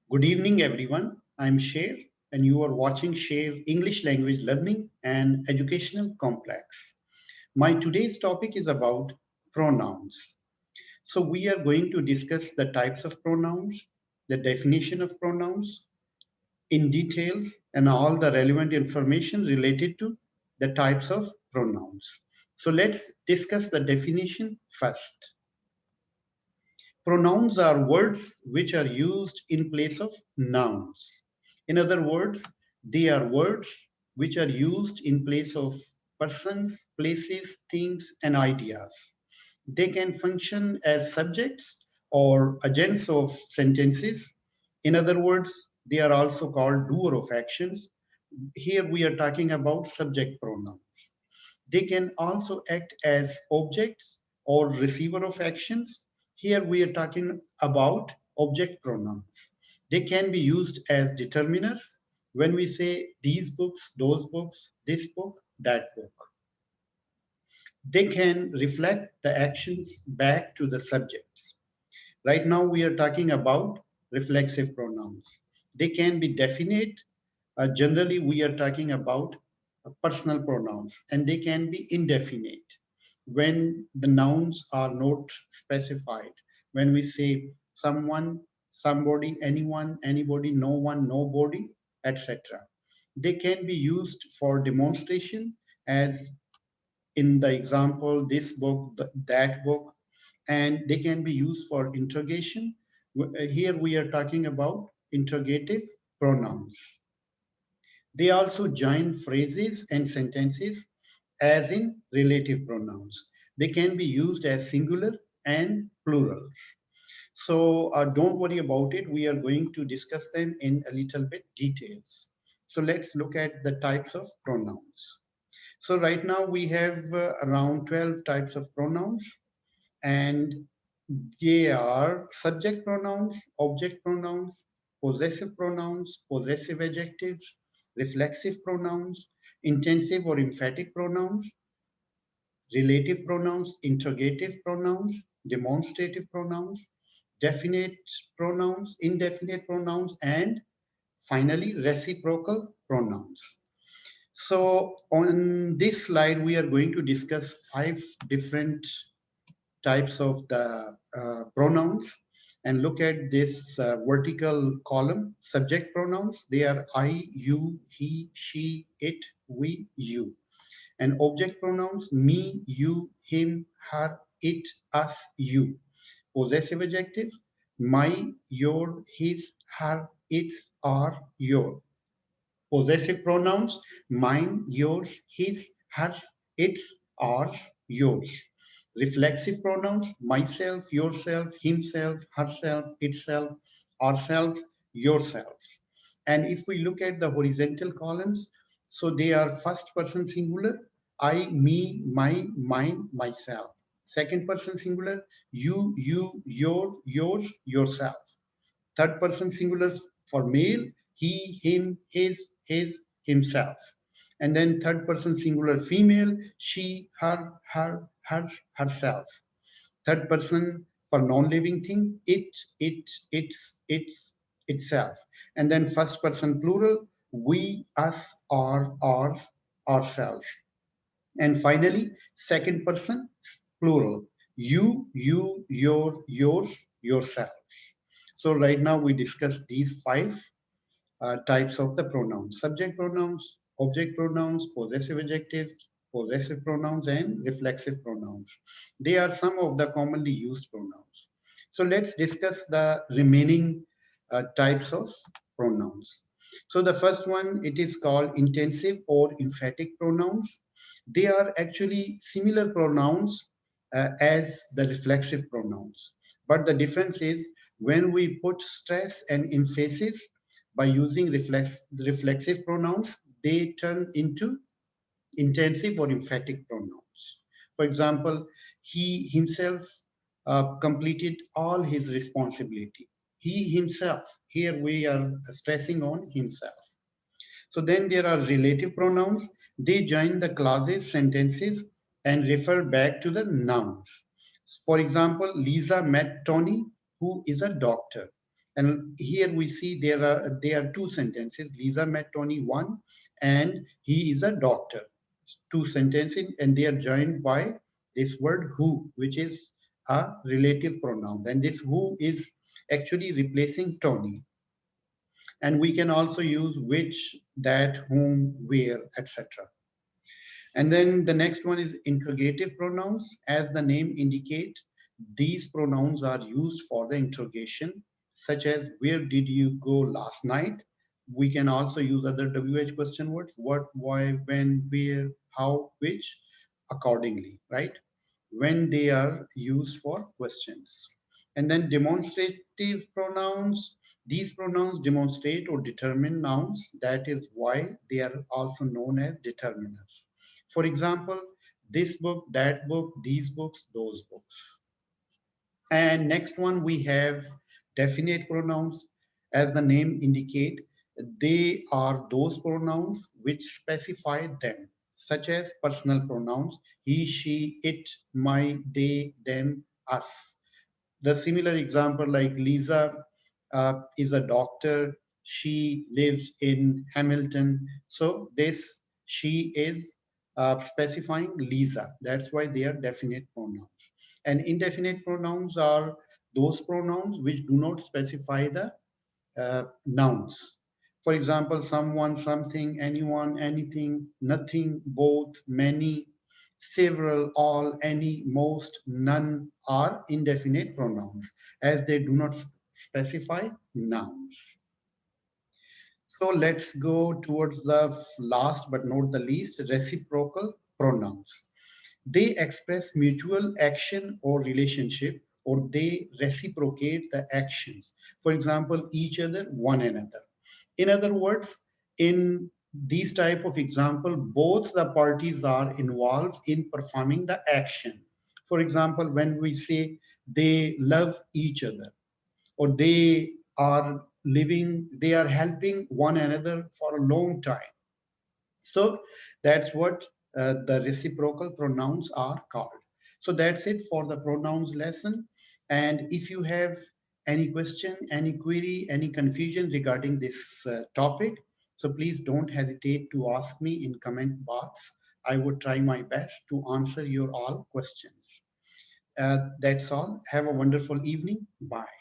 Good evening, everyone. I'm Sher, and you are watching Sher English Language Learning and Educational Complex. My today's topic is about pronouns. So, we are going to discuss the types of pronouns, the definition of pronouns in details, and all the relevant information related to the types of pronouns. So, let's discuss the definition first. Pronouns are words which are used in place of nouns. In other words, they are words which are used in place of persons, places, things, and ideas. They can function as subjects or agents of sentences. In other words, they are also called doer of actions. Here we are talking about subject pronouns. They can also act as objects or receiver of actions. Here we are talking about object pronouns. They can be used as determiners when we say these books, those books, this book, that book. They can reflect the actions back to the subjects. Right now we are talking about reflexive pronouns. They can be definite. Generally, we are talking about personal pronouns, and they can be indefinite when the nouns are not specified. When we say someone, somebody, anyone, anybody, no one, nobody, etc. They can be used for demonstration, as in the example, this book, that book, and they can be used for interrogation. Here we are talking about interrogative pronouns. They also join phrases and sentences as in relative pronouns. They can be used as singular and plurals. So don't worry about it. We are going to discuss them in a little bit details. So let's look at the types of pronouns. So right now we have around 12 types of pronouns, and they are subject pronouns, object pronouns, possessive adjectives, reflexive pronouns, intensive or emphatic pronouns, relative pronouns, interrogative pronouns, demonstrative pronouns, definite pronouns, indefinite pronouns, and finally reciprocal pronouns. So on this slide, we are going to discuss 5 different types of the pronouns and look at this vertical column. Subject pronouns, they are I, you, he, she, it, we, you. And object pronouns, me, you, him, her, it, us, you. Possessive adjective, my, your, his, her, its, our, your. Possessive pronouns, mine, yours, his, hers, its, ours, yours. Reflexive pronouns, myself, yourself, himself, herself, itself, ourselves, yourselves. And if we look at the horizontal columns, so they are first person singular, I, me, my, mine, myself. Second person singular, you, your, yours, yourself. Third person singular for male, he, him, his, himself. And then third person singular female, she, her, herself. Third person for non-living thing, its, itself. And then first person plural, we, us, ours, ourselves. And finally, second person plural, you, yours, yourselves. So right now we discuss these 5 types of the pronouns: subject pronouns, object pronouns, possessive adjectives, possessive pronouns, and reflexive pronouns. They are some of the commonly used pronouns. So let's discuss the remaining types of pronouns. So the first one, it is called intensive or emphatic pronouns. They are actually similar pronouns as the reflexive pronouns. But the difference is when we put stress and emphasis by using reflexive pronouns, they turn into intensive or emphatic pronouns. For example, he himself completed all his responsibility. He himself, here we are stressing on himself. So then there are relative pronouns. They join the clauses, sentences, and refer back to the nouns. For example, Lisa met Tony, who is a doctor. And here we see there are two sentences. Lisa met Tony, one, and he is a doctor. Two sentences, and they are joined by this word who, which is a relative pronoun. And this who is actually replacing Tony. And we can also use which, that, whom, where, etc. And then the next one is interrogative pronouns. As the name indicate, these pronouns are used for the interrogation, such as where did you go last night? We can also use other WH question words, what, why, when, where, how, which, accordingly, right? When they are used for questions. And then demonstrative pronouns. These pronouns demonstrate or determine nouns. That is why they are also known as determiners. For example, this book, that book, these books, those books. And next one we have definite pronouns. As the name indicate, they are those pronouns which specify them, such as personal pronouns, he, she, it, my, they, them, us. The similar example like Lisa is a doctor, she lives in Hamilton. So this she is specifying Lisa. That's why they are definite pronouns. And indefinite pronouns are those pronouns which do not specify the nouns. For example, someone, something, anyone, anything, nothing, both, many, several, all, any, most, none are indefinite pronouns as they do not specify nouns. So let's go towards the last but not the least, reciprocal pronouns. They express mutual action or relationship, or they reciprocate the actions. For example, each other, one another. In other words, in these type of example, both the parties are involved in performing the action. For example, when we say they love each other, or they are living, they are helping one another for a long time. So that's what the reciprocal pronouns are called. So that's it for the pronouns lesson. And if you have any question, any query, any confusion regarding this topic, so please don't hesitate to ask me in comment box. I would try my best to answer your all questions. That's all. Have a wonderful evening. Bye.